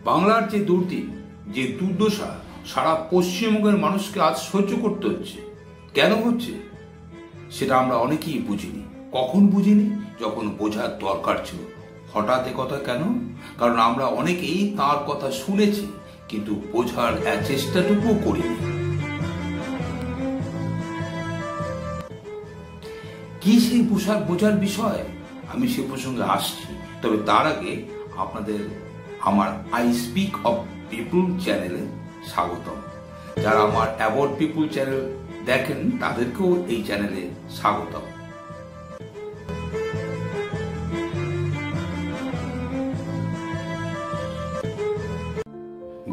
বাংলার যে দুর্দিন, যে দুর্দশা সারা পশ্চিমবঙ্গের মানুষকে আজ সহ্য করতে হচ্ছে, কেন হচ্ছে সেটা আমরা অনেকেই বুঝিনি। কখন বুঝিনি? যখন বোঝার দরকার ছিল। হঠাৎ কথা কেন? কারণ আমরা অনেকেই তার কথা শুনেছি কিন্তু বোঝার চেষ্টাটুকুও করিনি। কি সেই বোঝার বিষয়? আমি সে প্রসঙ্গে আসছি, তবে তার আগে আপনাদের আমার আই স্পিক অফ পিপুল চ্যানেলে স্বাগতম। যারা আমার অ্যাবাউট পিপুল চ্যানেল দেখেন তাদেরকেও এই চ্যানেলে স্বাগতম।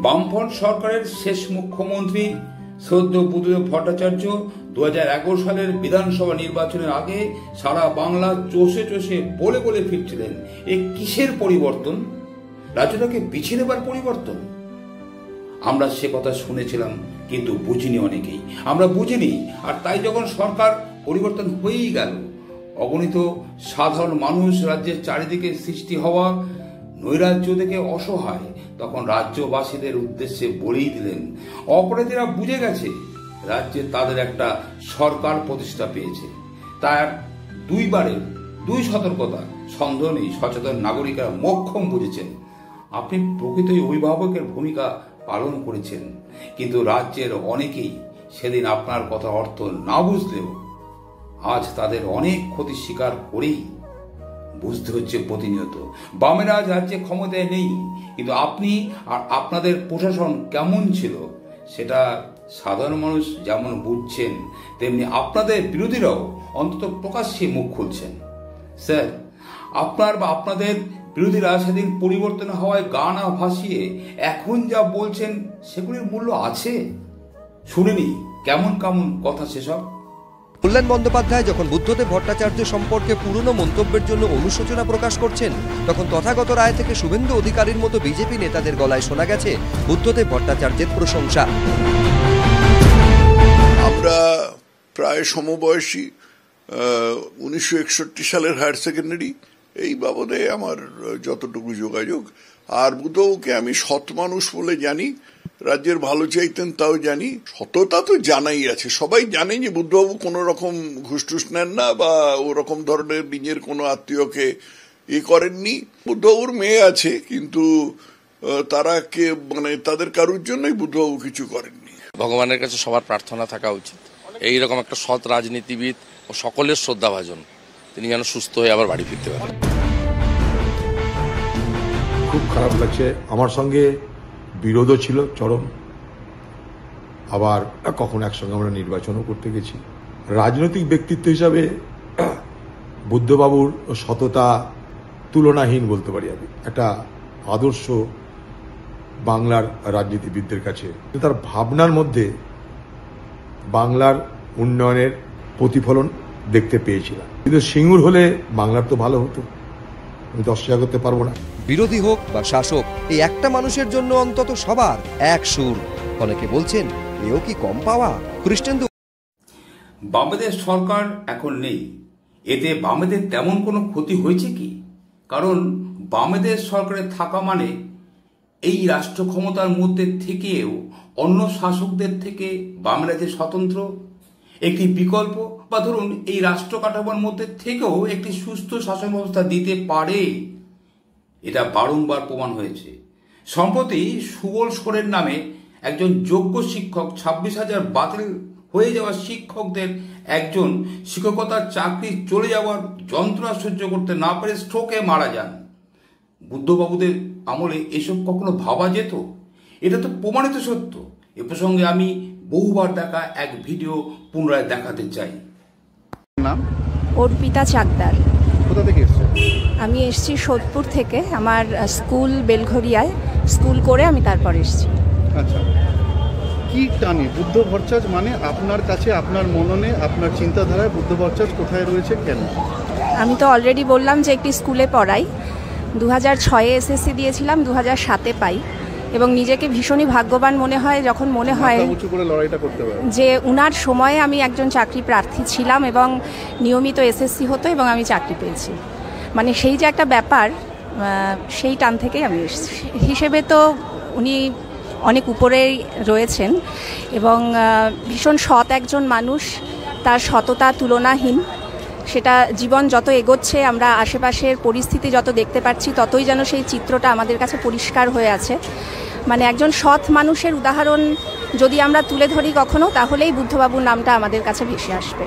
বামফ্রন্ট সরকারের শেষ মুখ্যমন্ত্রী শ্রদ্ধেয় বুদ্ধদেব ভট্টাচার্য 2011 সালের বিধানসভা নির্বাচনের আগে সারা বাংলা চষে চষে বলে বলে ফিরছিলেন, এ কিসের পরিবর্তন? রাজ্যটাকে পিছিয়ে নেবার পরিবর্তন। আমরা সে কথা শুনেছিলাম কিন্তু বুঝিনি, অনেকেই আমরা বুঝিনি। আর তাই যখন সরকার পরিবর্তন হয়েই গেল, অগণিত সাধারণ মানুষ রাজ্যের চারিদিকে সৃষ্টি হওয়া নৈরাজ্য থেকে অসহায়, তখন রাজ্যবাসীদের উদ্দেশ্যে বলেই দিলেন, অপরাধীরা বুঝে গেছে রাজ্যে তাদের একটা সরকার প্রতিষ্ঠা পেয়েছে। তার দুই সতর্কতা, সন্দেহ নেই সচেতন নাগরিকরা মোক্ষম বুঝেছেন। আপনি প্রকৃত অভিভাবকের ভূমিকা পালন করেছেন, কিন্তু রাজ্যের অনেকেই সেদিন আপনার কথা অর্থ না বুঝলেও আজ তাদের অনেক ক্ষতি স্বীকার করেই বুঝতে হচ্ছে প্রতিনিয়ত। বামেরা আজ রাজ্যে ক্ষমতায় নেই, কিন্তু আপনি আর আপনাদের প্রশাসন কেমন ছিল সেটা সাধারণ মানুষ যেমন বুঝছেন, তেমনি আপনাদের বিরোধীরাও অন্তত প্রকাশ্যে মুখ খুলছেন। স্যার, আপনাদের বিরোধীরা সেদিন পরিবর্তন হওয়ায় গা না ভাসিয়ে এখন যা বলছেন সেগুলির মূল্য আছে? শুনিনি কেমন কেমন কথা সেসব। কল্যাণ বন্দ্যোপাধ্যায় যখন বুদ্ধদেব ভট্টাচার্য সম্পর্কে পুরনো মন্তব্যের জন্য অনুশোচনা প্রকাশ করছেন, তখন তথাগত রায় থেকে শুভেন্দু অধিকারীর মতো বিজেপি নেতাদের গলায় শোনা গেছে বুদ্ধদেব ভট্টাচার্যের প্রশংসা। আমরা প্রায় সমবয়সী, 1961 সালের হায়ার সেকেন্ডারি, এই বাবদে আমার যতটুকু যোগাযোগ। আর বুদ্ধবাবুকে আমি সৎ মানুষ বলে জানি, রাজ্যের ভালো চাইতেন তাও জানি, সততা তো জানাই আছে। সবাই জানে যে বুদ্ধবাবু কোনো রকম ঘুষটুস নেন না বা ওরকম ধরনের নিজের কোনো আত্মীয়কে করেননি। বুদ্ধবাবুর মেয়ে আছে, কিন্তু তারা তাদের কারোর জন্যই বুদ্ধবাবু কিছু করেননি। ভগবানের কাছে সবার প্রার্থনা থাকা উচিত, এইরকম একটা সৎ রাজনীতিবিদ ও সকলের শ্রদ্ধাভাজন তিনি যেন সুস্থ হয়ে আবার বাড়ি ফিরতে পারেন। খুব খারাপ লাগছে। আমার সঙ্গে বিরোধও ছিল চরম, আবার কখনো একসঙ্গে আমরা নির্বাচনও করতে গেছি। রাজনৈতিক ব্যক্তিত্ব হিসাবে বুদ্ধবাবুর সততা তুলনাহীন বলতে পারি আমি। একটা আদর্শ বাংলার রাজনীতিবিদদের কাছে তার ভাবনার মধ্যে বাংলার উন্নয়নের প্রতিফলন দেখতে পেয়েছিলাম। কিন্তু সিঙ্গুর হলে বাংলার তো ভালো হতো, আমি তো অস্বীকার করতে পারবো না। বিরোধী হোক বা শাসক, এই একটা মানুষের জন্য অন্তত সবার এক সুর। অনেকে বলছেন এও কি কম পাওয়া? কৃষ্ণেন্দু, বামেদের সরকার এখন নেই, এতে বামেদের তেমন কোনো ক্ষতি হয়েছে কি? কারণ বামেদের সরকারে থাকা মানে এই রাষ্ট্র ক্ষমতার মধ্যে থেকেও অন্য শাসকদের থেকে বামেরা যে স্বতন্ত্র একটি বিকল্প, বা ধরুন এই রাষ্ট্র কাঠামোর মধ্যে থেকেও একটি সুস্থ শাসন ব্যবস্থা দিতে পারে, এটা বারংবার প্রমাণ হয়েছে। সম্প্রতি সুবল সোরের নামে একজন যোগ্য শিক্ষক 26,000 বাতিল হয়ে যাওয়া শিক্ষকদের একজন শিক্ষকতার চাকরি চলে যাওয়ার যন্ত্রণা সহ্য করতে না পেরে স্ট্রোকে মারা যান। বুদ্ধবাবুদের আমলে এসব কখনো ভাবা যেত? এটা তো প্রমাণিত সত্য। এ প্রসঙ্গে আমি বহুবার দেখা এক ভিডিও পুনরায় দেখাতে চাই। নাম? অর্পিতা চাকদার। কোথা থেকে এসেছেন? আমি এসেছি সোদপুর থেকে। আমার স্কুল বেলঘরিয়ায়, স্কুল করে আমি তারপর এসেছি। আচ্ছা, কি টানে বুদ্ধ ভট্টাচার্য মানে আপনার কাছে, আপনার মননে, আপনার চিন্তাধারায় বুদ্ধ ভট্টাচার্য কোথায় রয়েছে, কেন? আমি তো অলরেডি বললাম যে একটি স্কুলে পড়াই। 2006-এ এসএসসি দিয়েছিলাম, 2007-এ পাই, এবং নিজেকে ভীষণই ভাগ্যবান মনে হয় যখন মনে হয় যে উনার সময়ে আমি একজন চাকরি প্রার্থী ছিলাম এবং নিয়মিত এসএসসি হতো এবং আমি চাকরি পেয়েছি। মানে সেই যে একটা ব্যাপার, সেই টান থেকেই আমি এসেছি। হিসেবে তো উনি অনেক উপরেই রয়েছেন এবং ভীষণ সৎ একজন মানুষ, তার সততা তুলনাহীন। সেটা জীবন যত এগোচ্ছে, আমরা আশেপাশের পরিস্থিতি যত দেখতে পাচ্ছি, ততই যেন সেই চিত্রটা আমাদের কাছে পরিষ্কার হয়ে আছে। মানে একজন সৎ মানুষের উদাহরণ যদি আমরা তুলে ধরি কখনো, তাহলেই বুদ্ধবাবুর নামটা আমাদের কাছে ভেসে আসবে।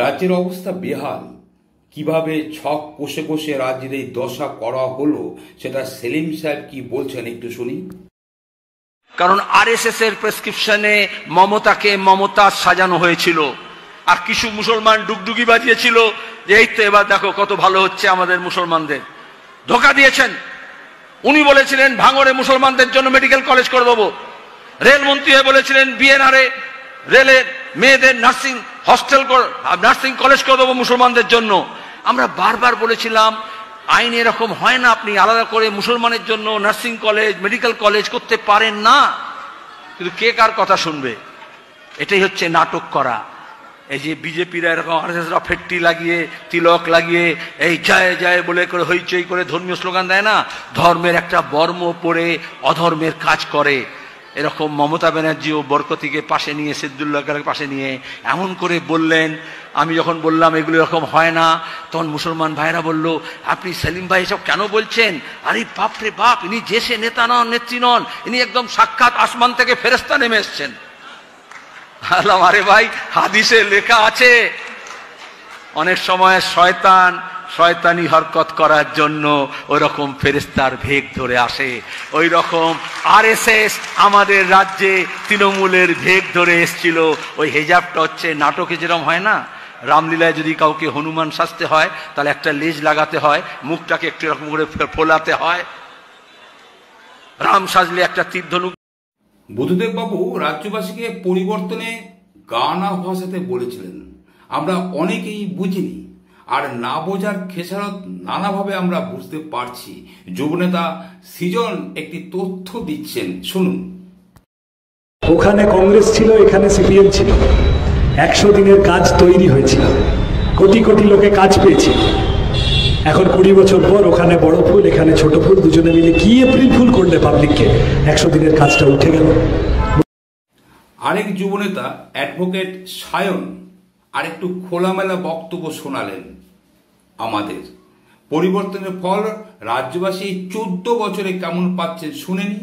রাজ্যের অবস্থা বেহাল, কিভাবে ছক কষে কষে রাজ্যের এই দশা করা হলো সেটা সেলিম সাহেব কি বলছেন একটু শুনি। কারণ আরএসএস এর প্রেসক্রিপশনে মমতাকে মমতা সাজানো হয়েছিল, আর কিছু মুসলমান ডুগডুগি বাজিয়েছিল যে এই তো এবার দেখো কত ভালো হচ্ছে আমাদের মুসলমানদের। ধোকা দিয়েছেন। উনি বলেছিলেন ভাঙড়ে মুসলমানদের জন্য মেডিকেল কলেজ করে দেবো। রেলমন্ত্রী হয়ে বলেছিলেন বিএনআরে রেলের মেয়েদের নার্সিং হস্টেল নার্সিং কলেজ করে দেবো মুসলমানদের জন্য। আমরা বারবার বলেছিলাম আইন এরকম হয় না, আপনি আলাদা করে মুসলমানের জন্য নার্সিং কলেজ মেডিকেল কলেজ করতে পারেন না। কিন্তু কে কার কথা শুনবে? এটাই হচ্ছে নাটক করা। এই যে বিজেপিরা এরকম আরএসএসরা ফেট্টি লাগিয়ে তিলক লাগিয়ে এই জয় জয় বলে করে হইচই করে ধর্মীয় স্লোগান দেয় না, ধর্মের একটা বর্ম পরে অধর্মের কাজ করে। এরকম মমতা ব্যানার্জিও বরকতিকে পাশে নিয়ে, সিদ্দুল্লাহকে পাশে নিয়ে এমন করে বললেন। আমি যখন বললাম এগুলো এরকম হয় না, তখন মুসলমান ভাইরা বলল আপনি সেলিম ভাই এসব কেন বলছেন? আরে বাপ রে বাপ, ইনি যে সে নেতা নন, নেত্রী নন, ইনি একদম সাক্ষাৎ আসমান থেকে ফেরেশতা নেমে এসছেন। আরে ভাই, হাদিসে লেখা আছে অনেক সময় শয়তানি হরকত করার জন্য ওই রকম ফেরেশতার ভেগ ধরে আসে। ওই রকম আরএসএস আমাদের রাজ্যে তৃণমূলের ভেগ ধরে এসছিল। ওই হেজাবটা হচ্ছে নাটকে যেরকম হয় না, রামলীলায় যদি কাউকে হনুমান সাজতে হয় তাহলে একটা লেজ লাগাতে হয়, মুখটাকে একটু এরকম করে ফোলাতে হয়। রাম সাজলে একটা তীরধনুক। বুদ্ধদেব বাবু রাজ্যবাসীকে পরিবর্তনে গানা ভাষাতে বলেছিলেন, আমরা অনেকেই বুঝিনি, আর না বোঝার খেসারত নানাভাবে আমরা বুঝতে পারছি। যুবনেতা সৃজন একটি তথ্য দিচ্ছেন, শুনুন। ওখানে কংগ্রেস ছিল, এখানে সিপিএম ছিল। 100 দিনের কাজ তৈরি হয়েছিল, কোটি কোটি লোকে কাজ পেয়েছিল। এখন 20 বছর পর ওখানে বড় ফুল, এখানে ছোট ফুল, দুজনে মিলে কি এপ্রিল ফুল করলে পাবলিককে? 100 দিনের কাজটা উঠে গেল। আরেক যুবনেতা অ্যাডভোকেট সায়ন আরেকটু খোলামেলা বক্তব্য শোনালেন আমাদের। পরিবর্তনের ফল রাজ্যবাসী 14 বছরে কেমন পাচ্ছেন শুনেনি।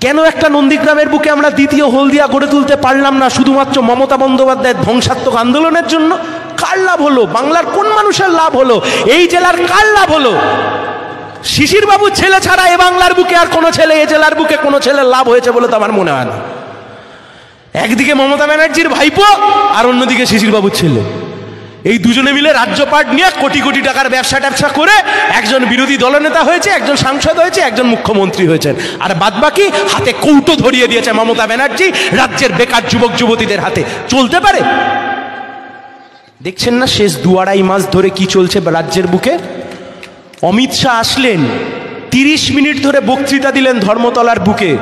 কেন একটা নন্দীগ্রামের বুকে আমরা দ্বিতীয় হলদিয়া গড়ে তুলতে পারলাম না শুধুমাত্র মমতা বন্দ্যোপাধ্যায়ের ধ্বংসাত্মক আন্দোলনের জন্য? কার লাভ হলো? বাংলার কোন মানুষের লাভ হলো? এই জেলার কার লাভ হলো? শিশির বাবুর ছেলে ছাড়া এ বাংলার বুকে আর কোনো ছেলে, এ জেলার বুকে কোনো ছেলের লাভ হয়েছে বলে তো আমার মনে হয় না। একদিকে মমতা ব্যানার্জির ভাইপো আর অন্যদিকে শিশির বাবুর ছেলে, এই দুজনে মিলে রাজ্যপাট নিয়ে কোটি কোটি টাকার ব্যবসা করে একজন বিরোধী দলনেতা হয়েছে, একজন সাংসদ হয়েছে, একজন মুখ্যমন্ত্রী হয়েছেন, আর বাদবাকি হাতে কৌটো ধরিয়ে দিয়েছে মমতা ব্যানার্জি রাজ্যের বেকার যুবক যুবতীদের হাতে। চলতে পারে? দেখছেন না শেষ 2-2.5 মাস ধরে কি চলছে রাজ্যের বুকে? অমিত শাহ আসলেন, 30 মিনিট ধরে বক্তৃতা দিলেন ধর্মতলার বুকে।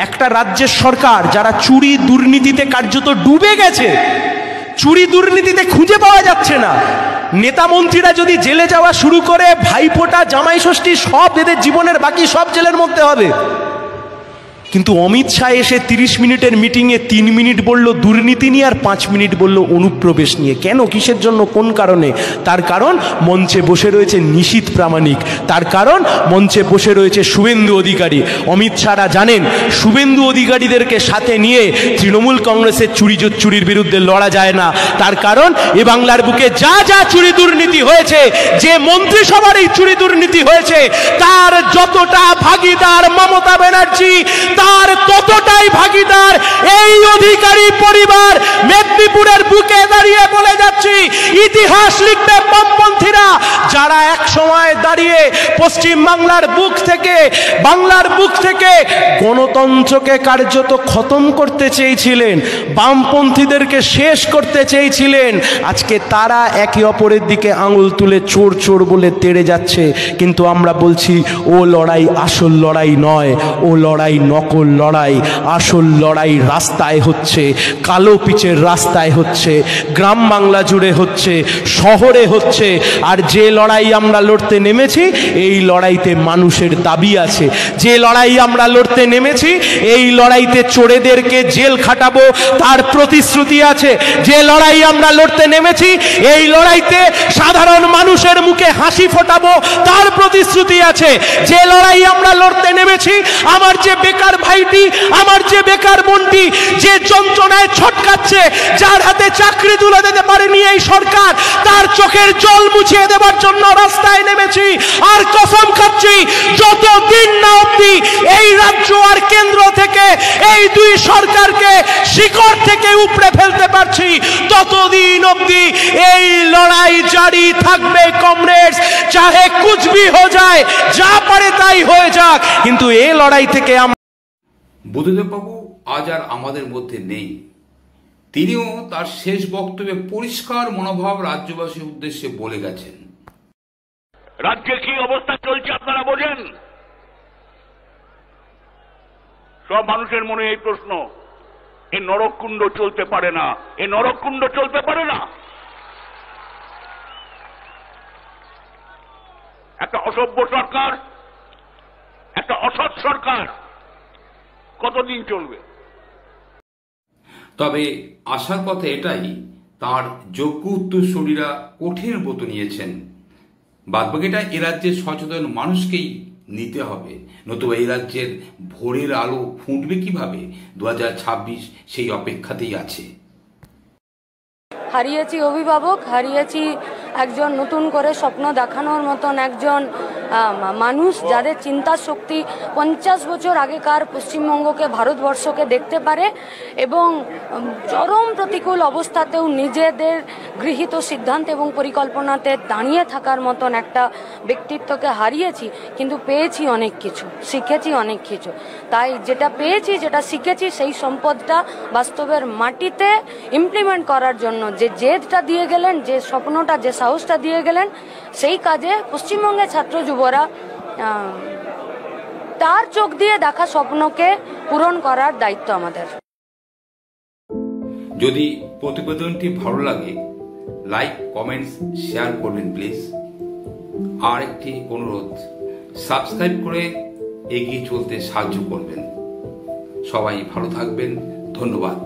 একটা রাজ্যের সরকার যারা চুরি দুর্নীতিতে কার্যত ডুবে গেছে, চুরি দুর্নীতিতে খুঁজে পাওয়া যাচ্ছে না। নেতা মন্ত্রীরা যদি জেলে যাওয়া শুরু করে, ভাইফোঁটা জামাই ষষ্ঠী সব এদের জীবনের বাকি সব জেলের মধ্যে হবে। কিন্তু অমিত শাহ এসে 30 মিনিটের মিটিংয়ে 3 মিনিট বলল দুর্নীতি নিয়ে আর 5 মিনিট বলল অনুপ্রবেশ নিয়ে। কেন, কিসের জন্য, কোন কারণে? তার কারণ মঞ্চে বসে রয়েছে নিশীথ প্রামাণিক, তার কারণ মঞ্চে বসে রয়েছে শুভেন্দু অধিকারী। অমিত শাহরা জানেন শুভেন্দু অধিকারীদেরকে সাথে নিয়ে তৃণমূল কংগ্রেসের চুরির বিরুদ্ধে লড়া যায় না। তার কারণ এ বাংলার বুকে যা যা চুরি দুর্নীতি হয়েছে, যে মন্ত্রিসভার এই চুরি দুর্নীতি হয়েছে, তার যতটা ভাগিদার মমতা ব্যানার্জি, তার ততটাই ভাগিদার এই অধিকারী পরিবার। মেদিনীপুরের বুকে দাঁড়িয়ে বলে যাচ্ছি, ইতিহাস লিখবে বামপন্থীরা, যারা এক সময় দাঁড়িয়ে পশ্চিম বাংলার বুক থেকে গণতন্ত্রকে কার্যত খতম করতে চেয়েছিলেন, বামপন্থীদেরকে শেষ করতে চেয়েছিলেন, আজকে তারা একে অপরের দিকে আঙুল তুলে চোর চোর বলে তেড়ে যাচ্ছে। কিন্তু আমরা বলছি ও লড়াই আসল লড়াই নয়, ও লড়াই নকল নকল লড়াই, আসল লড়াই রাস্তায় হচ্ছে, কালো পিচের রাস্তায় হচ্ছে, গ্রাম বাংলা জুড়ে হচ্ছে, শহরে হচ্ছে। আর যে লড়াই আমরা লড়তে নেমেছি, এই লড়াইতে মানুষের দাবি আছে। যে লড়াই আমরা লড়তে নেমেছি, এই লড়াইতে চোরেদেরকে জেল খাটাবো তার প্রতিশ্রুতি আছে। যে লড়াই আমরা লড়তে নেমেছি, এই লড়াইতে সাধারণ মানুষের মুখে হাসি ফোটাবো তার প্রতিশ্রুতি আছে। যে লড়াই আমরা লড়তে নেমেছি, আমার যে বেকার ভাইটি, আমার যে বেকার বোনটি যে যন্ত্রণায় ছটকাচ্ছে, যার হাতে চাকরি তুলে দিতে পারেনি এই সরকার, তার চোখের জল মুছিয়ে দেওয়ার জন্য রাস্তায় নেমেছি। আর কসম খাচ্ছি, যতদিন না অবধি এই রাজ্য আর কেন্দ্র থেকে এই দুই সরকারকে শিকড় থেকে উপড়ে ফেলতে পারছি, ততদিন অবধি এই লড়াই জারি থাকবে কমরেডস। চাহে কুছ ভি হো যায়, যা পারে তাই হয়ে যাক, কিন্তু এই লড়াই থেকে বুদ্ধদেব বাবু আজ আর আমাদের মধ্যে নেই। তিনিও তার শেষ বক্তব্যে পরিষ্কার মনোভাব রাজ্যবাসীর উদ্দেশ্যে বলে গেছেন। রাজ্যে কি অবস্থা চলছে আপনারা বোঝেন। সব মানুষের মনে এই প্রশ্ন, এ নরককুণ্ড চলতে পারে না, এ নরককুণ্ড চলতে পারে না। একটা অসভ্য সরকার, একটা অসৎ সরকার কতদিন চলবে? তবে আশার কথা এটাই, তার যোগ্য উত্তরসূরিরা কঠিন ব্রত নিয়েছেন। বাদবাকিটা এ রাজ্যের সচেতন মানুষকেই নিতে হবে, নতুবা এই রাজ্যের ভোরের আলো ফুটবে কিভাবে? 2026 সেই অপেক্ষাতেই আছে। হারিয়েছি অভিভাবক, হারিয়েছি একজন নতুন করে স্বপ্ন দেখানোর মতন একজন মানুষ, যাদের চিন্তা শক্তি 50 বছর আগেকার পশ্চিমবঙ্গকে, ভারতবর্ষকে দেখতে পারে এবং চরম প্রতিকূল অবস্থাতেও নিজেদের গৃহীত সিদ্ধান্ত এবং পরিকল্পনাতে দাঁড়িয়ে থাকার মতন একটা ব্যক্তিত্বকে হারিয়েছি। কিন্তু পেয়েছি অনেক কিছু, শিখেছি অনেক কিছু। তাই যেটা পেয়েছি, যেটা শিখেছি, সেই সম্পদটা বাস্তবের মাটিতে ইমপ্লিমেন্ট করার জন্য যে জেদটা দিয়ে গেলেন, যে স্বপ্নটা, যে সাহসটা দিয়ে গেলেন, সেই কাজে পশ্চিমবঙ্গের ছাত্র যুবরা তার চোখ দিয়ে দেখা স্বপ্নকে পূরণ করার দায়িত্ব আমাদের। যদি প্রতিবেদনটি ভালো লাগে, লাইক, কমেন্টস, শেয়ার করবেন প্লিজ। আর একটি অনুরোধ, সাবস্ক্রাইব করে এগিয়ে চলতে সাহায্য করবেন। সবাই ভালো থাকবেন, ধন্যবাদ।